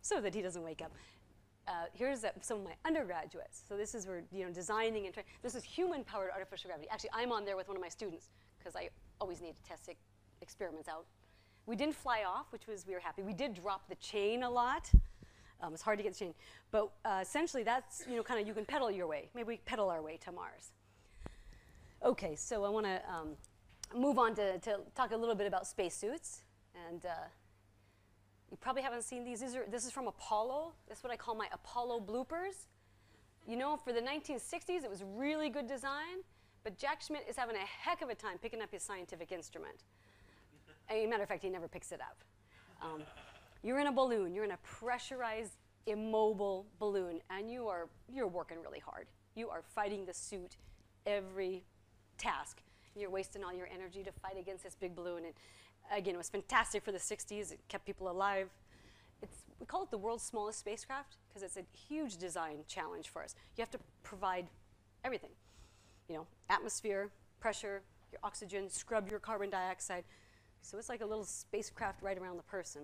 so that he doesn't wake up. Here's some of my undergraduates. So this is where, designing and this is human-powered artificial gravity. Actually, I'm on there with one of my students because I always need to test experiments out. We didn't fly off, we were happy. We did drop the chain a lot. It's hard to get the chain. But essentially, that's, kind of you can pedal your way. Maybe we pedal our way to Mars. OK, so I want to move on to talk a little bit about spacesuits. And you probably haven't seen these. This is from Apollo. This is what I call my Apollo bloopers. For the 1960s, it was really good design. But Jack Schmitt is having a heck of a time picking up his scientific instrument. As a matter of fact, he never picks it up. You're in a balloon. You're in a pressurized, immobile balloon. And you're working really hard. You are fighting the suit every task. You're wasting all your energy to fight against this big balloon. And again, it was fantastic for the 60s. It kept people alive. We call it the world's smallest spacecraft because it's a huge design challenge for us. You have to provide everything. Atmosphere, pressure, your oxygen, scrub your carbon dioxide. So it's like a little spacecraft right around the person.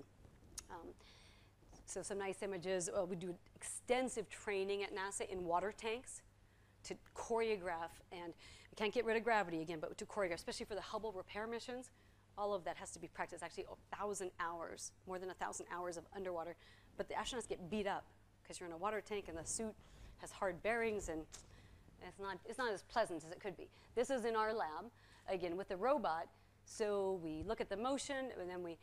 So some nice images. We do extensive training at NASA in water tanks to choreograph. And we can't get rid of gravity again, but to choreograph, especially for the Hubble repair missions. All of that has to be practiced. Actually, 1,000 hours, more than 1,000 hours of underwater. But the astronauts get beat up because you're in a water tank and the suit has hard bearings and it's not as pleasant as it could be. This is in our lab, again, with the robot. So we look at the motion, and then we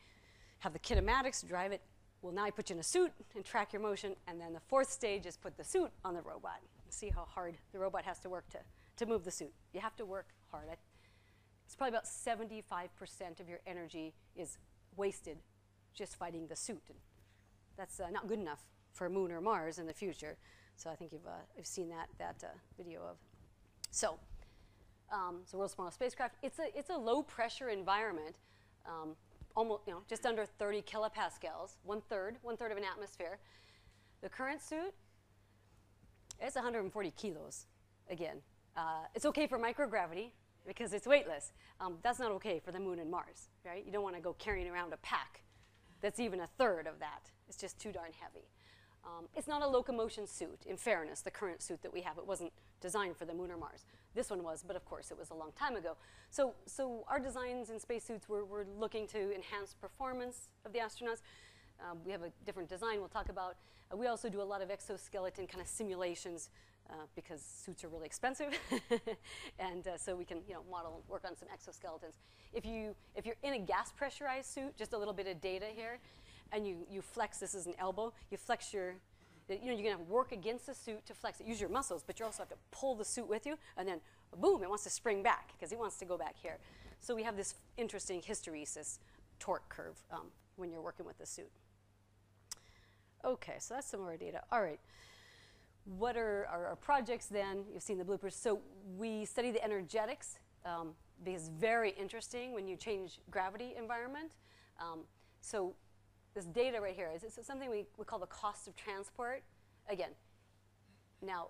have the kinematics, drive it. Well, now I put you in a suit and track your motion. And then the fourth stage is put the suit on the robot. See how hard the robot has to work to move the suit. You have to work hard. It's probably about 75% of your energy is wasted just fighting the suit. And that's not good enough for Moon or Mars in the future. So I think you've seen that video of. So world's smallest spacecraft. It's a low pressure environment, almost just under 30 kilopascals, one third of an atmosphere. The current suit, it's 140 kilos. Again, it's okay for microgravity because it's weightless. That's not okay for the Moon and Mars, right? You don't want to go carrying around a pack that's even a third of that. It's just too darn heavy. It's not a locomotion suit, in fairness, the current suit that we have. It wasn't designed for the Moon or Mars. This one was, but of course it was a long time ago. So our designs in spacesuits, we're looking to enhance performance of the astronauts. We have a different design we'll talk about. We also do a lot of exoskeleton kind of simulations because suits are really expensive. And so we can model, work on some exoskeletons. If you're in a gas pressurized suit, just a little bit of data here, and you flex, this is an elbow, you flex you're going to work against the suit to flex it. Use your muscles, but you also have to pull the suit with you, and then boom, it wants to spring back because it wants to go back here. So we have this interesting hysteresis torque curve when you're working with the suit. OK, so that's some of our data. All right. What are our projects then? You've seen the bloopers. So we study the energetics because it's very interesting when you change gravity environment. So this data right here is something we call the cost of transport. Again, now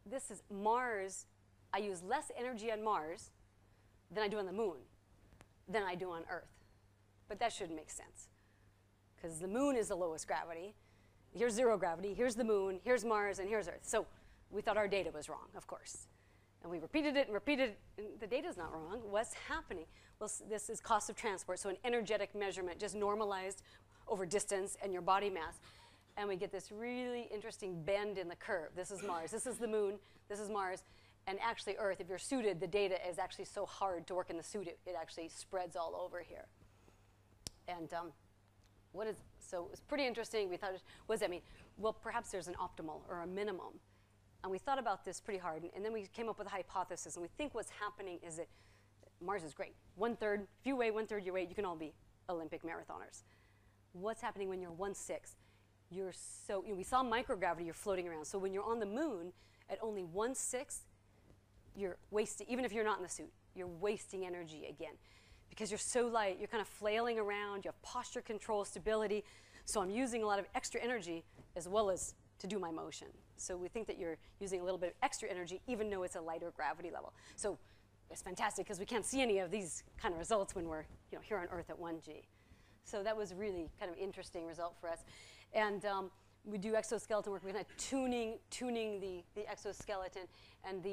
this is Mars. I use less energy on Mars than I do on the Moon, than I do on Earth. But that shouldn't make sense because the Moon is the lowest gravity. Here's zero gravity, here's the Moon, here's Mars, and here's Earth. So we thought our data was wrong, of course. And we repeated it and repeated it, and the data's not wrong. What's happening? Well, this is cost of transport, so an energetic measurement, just normalized over distance and your body mass. And we get this really interesting bend in the curve. This is Mars, this is the Moon, this is Mars. And actually Earth, if you're suited, the data is actually so hard to work in the suit, it actually spreads all over here. And so it's pretty interesting. We thought, what does that mean? Well, perhaps there's an optimal or a minimum. And we thought about this pretty hard. And then we came up with a hypothesis. And we think what's happening is that Mars is great. 1/3, if you weigh 1/3 your weight, you can all be Olympic marathoners. What's happening when you're 1/6? You're so, we saw microgravity, you're floating around. So when you're on the Moon at only 1/6, you're wasting, even if you're not in the suit, you're wasting energy again. Because you're so light, you're kind of flailing around, you have posture control, stability. So I'm using a lot of extra energy as well as to do my motion. So we think that you're using a little bit of extra energy even though it's a lighter gravity level. So it's fantastic because we can't see any of these kind of results when we're here on Earth at 1G. So that was really kind of interesting result for us. And we do exoskeleton work. We're kind of tuning the exoskeleton and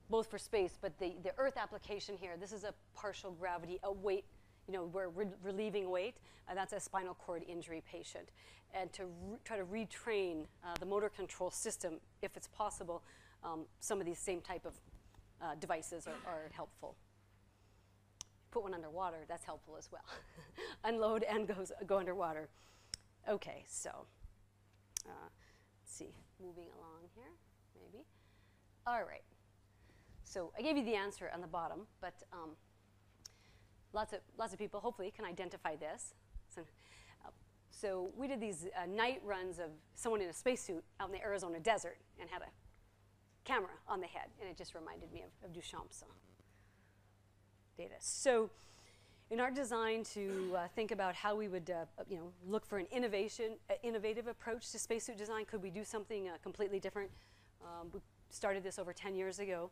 both for space, but the Earth application here, this is a partial gravity, a weight, we're relieving weight. That's a spinal cord injury patient. And to try to retrain the motor control system, if it's possible, some of these same type of devices are helpful. Put one underwater, that's helpful as well. Unload and go underwater. Okay, so let's see, moving along here, maybe. All right. So I gave you the answer on the bottom, but lots of people hopefully can identify this. So we did these night runs of someone in a spacesuit out in the Arizona desert and had a camera on the head, and it just reminded me of Duchamp's data. So in our design to think about how we would look for an innovative approach to spacesuit design, could we do something completely different? We started this over 10 years ago.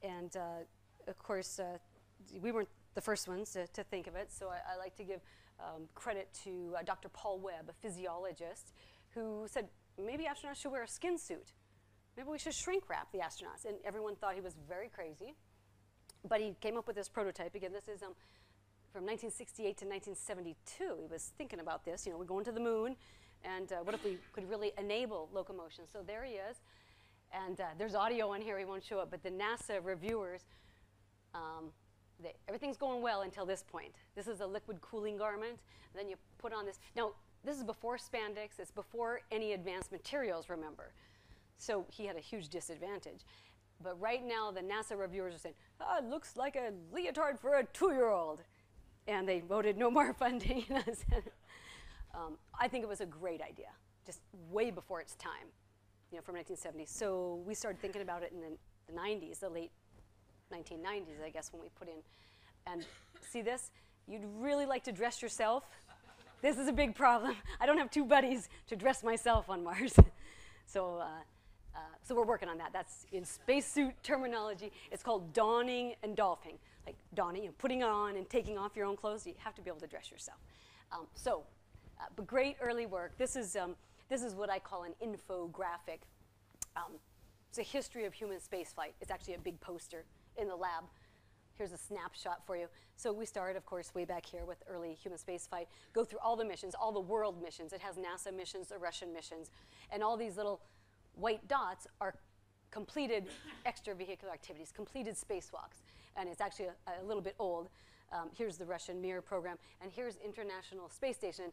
And of course, we weren't the first ones to think of it, so I like to give credit to Dr. Paul Webb, a physiologist, who said, maybe astronauts should wear a skin suit. Maybe we should shrink wrap the astronauts. And everyone thought he was very crazy. But he came up with this prototype. Again, this is from 1968 to 1972. He was thinking about this. We're going to the moon, and what if we could really enable locomotion? So there he is. And there's audio on here, he won't show up, but the NASA reviewers, everything's going well until this point. This is a liquid cooling garment, and then you put on this. Now, this is before spandex, it's before any advanced materials, remember. So he had a huge disadvantage. But right now, the NASA reviewers are saying, it looks like a leotard for a 2-year-old. And they voted no more funding. I think it was a great idea, just way before its time. From 1970. So we started thinking about it in the 90s, the late 1990s, I guess, when we put in. And see this? You'd really like to dress yourself. This is a big problem. I don't have 2 buddies to dress myself on Mars. So we're working on that. That's in spacesuit terminology. It's called donning and doffing. Like donning, putting on and taking off your own clothes. You have to be able to dress yourself. But great early work. This is what I call an infographic. It's a history of human spaceflight. It's actually a big poster in the lab. Here's a snapshot for you. So we started, of course, way back here with early human spaceflight. Go through all the missions, all the world missions. It has NASA missions, the Russian missions. And all these little white dots are completed extravehicular activities, completed spacewalks. And it's actually a little bit old. Here's the Russian Mir program. And here's International Space Station.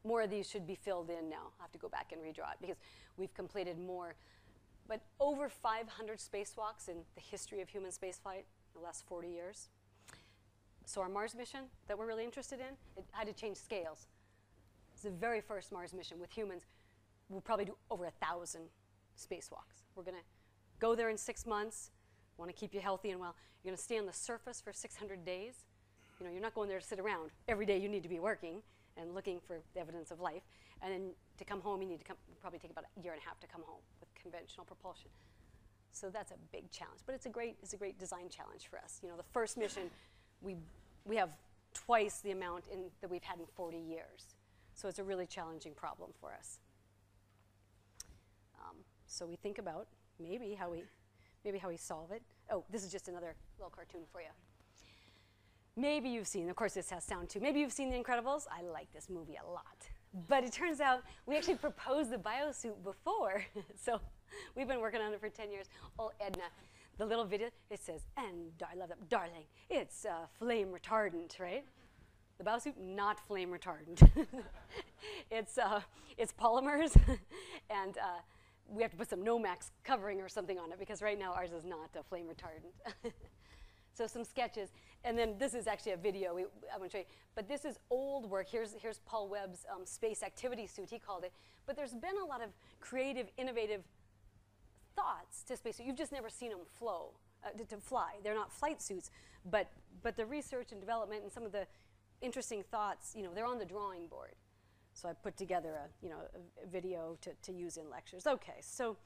More of these should be filled in now. I'll have to go back and redraw it because we've completed more. But over 500 spacewalks in the history of human spaceflight in the last 40 years. So our Mars mission that we're really interested in, it had to change scales. It's the very first Mars mission with humans. We'll probably do over 1,000 spacewalks. We're going to go there in 6 months. Want to keep you healthy and well. You're going to stay on the surface for 600 days. You're not going there to sit around. Every day you need to be working and looking for the evidence of life. And then to come home, you need to probably take about 1.5 years to come home with conventional propulsion. So that's a big challenge. But it's a great design challenge for us. The first mission, we have twice the amount that we've had in 40 years. So it's a really challenging problem for us. So we think about maybe how we solve it. Oh, this is just another little cartoon for you. Maybe you've seen, of course this has sound too, maybe you've seen The Incredibles. I like this movie a lot. But it turns out we actually proposed the biosuit before. So we've been working on it for 10 years. Oh, Edna, the little video, it says, and I love that, darling, it's flame retardant, right? The biosuit, not flame retardant. It's polymers, and we have to put some Nomax covering or something on it because right now ours is not a flame retardant. So some sketches, and then this is actually a video I'm going to show you. But this is old work. Here's Paul Webb's space activity suit, he called it. But there's been a lot of creative, innovative thoughts to space. So you've just never seen them to fly. They're not flight suits, but the research and development and some of the interesting thoughts, they're on the drawing board. So I put together a video to use in lectures. Okay, so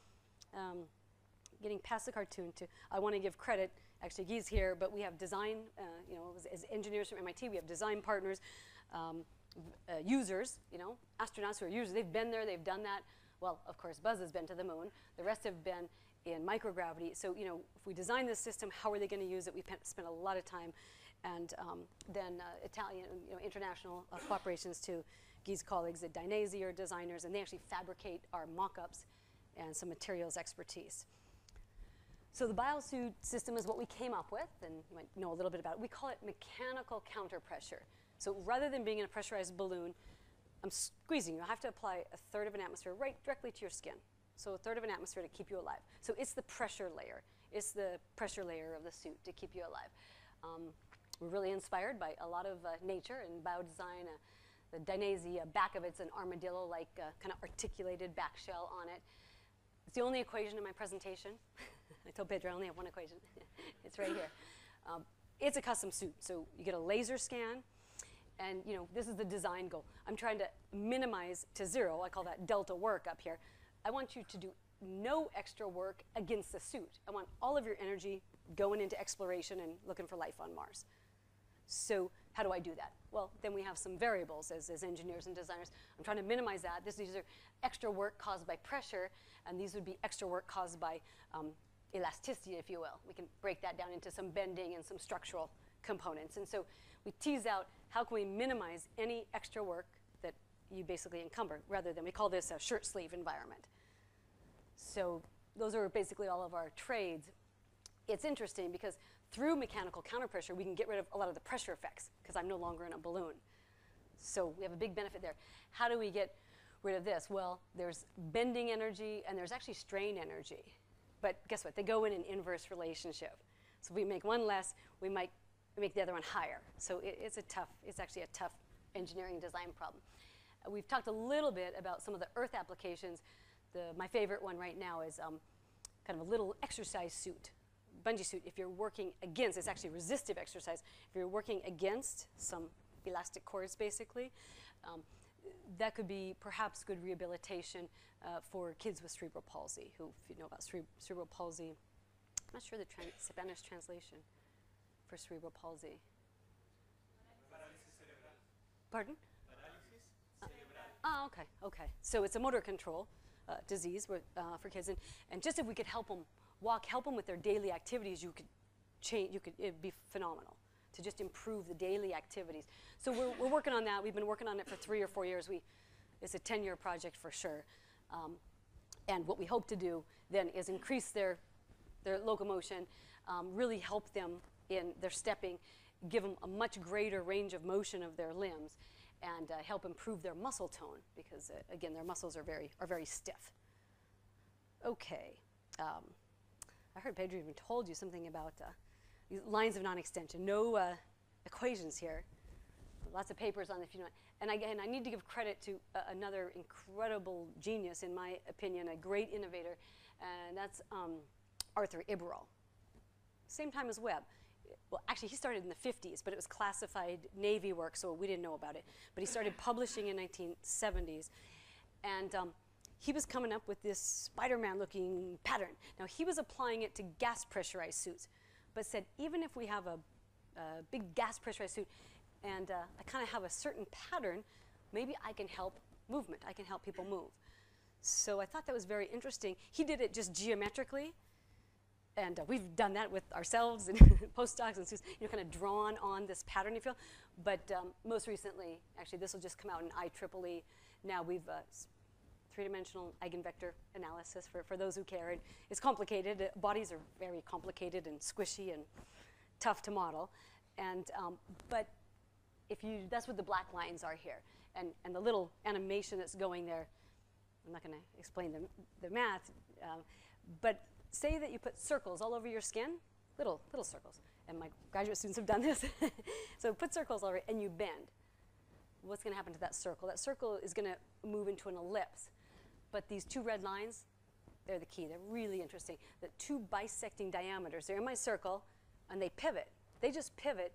getting past the cartoon I want to give credit. Actually, Guy's here, but we have design, as engineers from MIT, we have design partners. users, you know, astronauts who are users. They've been there, they've done that. Well, of course, Buzz has been to the moon. The rest have been in microgravity. So, you know, if we design this system, how are they going to use it? We spent a lot of time. And then Italian, you know, international cooperations to Guy's colleagues at Dainese are designers, and they actually fabricate our mock-ups and some materials expertise. So the biosuit system is what we came up with, and you might know a little bit about it. We call it mechanical counterpressure. So rather than being in a pressurized balloon, I'm squeezing you. I have to apply 1/3 of an atmosphere right directly to your skin. So 1/3 of an atmosphere to keep you alive. So it's the pressure layer. It's the pressure layer of the suit to keep you alive. We're really inspired by a lot of nature and biodesign. The Dainese back of it's an armadillo-like kind of articulated back shell on it. It's the only equation in my presentation. I told Pedro I only have one equation. It's right here. It's a custom suit, so you get a laser scan, and you know this is the design goal. I'm trying to minimize to 0. I call that delta work up here. I want you to do no extra work against the suit. I want all of your energy going into exploration and looking for life on Mars. So how do I do that? Well, then we have some variables as engineers and designers. I'm trying to minimize that. These are extra work caused by pressure, and these would be extra work caused by elasticity, if you will. We can break that down into some bending and some structural components. And so we tease out how can we minimize any extra work that you basically encumber, rather than, we call this a shirt sleeve environment. So those are basically all of our trades. It's interesting because through mechanical counterpressure, we can get rid of a lot of the pressure effects because I'm no longer in a balloon. So we have a big benefit there. How do we get rid of this? Well, there's bending energy and there's actually strain energy. But guess what? They go in an inverse relationship. So if we make one less, we might make the other one higher. So it's actually a tough engineering design problem. We've talked a little bit about some of the Earth applications. My favorite one right now is kind of a little exercise suit. Bungee suit, if you're working against, it's actually resistive exercise. If you're working against some elastic cords, basically, that could be perhaps good rehabilitation for kids with cerebral palsy, who, if you know about cerebral palsy, I'm not sure the Spanish translation for cerebral palsy. Pardon? Oh, okay. So it's a motor control disease for kids, and just if we could help them walk, help them with their daily activities, you could change. It'd be phenomenal to just improve the daily activities. So we're working on that. We've been working on it for 3 or 4 years. It's a 10-year project for sure. And what we hope to do then is increase their locomotion, really help them in their stepping, give them a much greater range of motion of their limbs, and help improve their muscle tone because again, their muscles are very stiff. Okay. I heard Pedro even told you something about lines of non-extension. No equations here. Lots of papers on it if you know. And again, I need to give credit to another incredible genius, in my opinion, a great innovator, and that's Arthur Iberol. Same time as Webb. Well, actually, he started in the 50s, but it was classified Navy work, so we didn't know about it. But he started publishing in 1970s, and he was coming up with this Spider-Man-looking pattern. Now, he was applying it to gas pressurized suits, but said, even if we have a big gas pressurized suit and I kind of have a certain pattern, maybe I can help movement. I can help people move. So I thought that was very interesting. He did it just geometrically, and we've done that with ourselves and postdocs and students, kind of drawn on this pattern, if you will. But most recently, actually, this will just come out in IEEE. Now we've three-dimensional eigenvector analysis for those who care. And it's complicated. Bodies are very complicated and squishy and tough to model. And but that's what the black lines are here. And the little animation that's going there, I'm not going to explain the math, but say that you put circles all over your skin, little circles. And my graduate students have done this. So put circles all over and you bend. What's going to happen to that circle? That circle is going to move into an ellipse. But these two red lines, they're the key. They're really interesting. The two bisecting diameters, they're in my circle, and they pivot. They just pivot,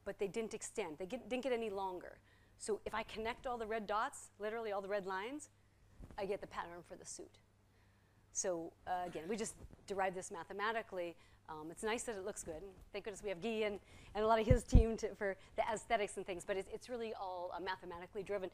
but they didn't extend. They didn't get any longer. So if I connect all the red dots, literally all the red lines, I get the pattern for the suit. So again, we just derived this mathematically. It's nice that it looks good. Thank goodness we have Guy and a lot of his team for the aesthetics and things, but it's really all mathematically driven.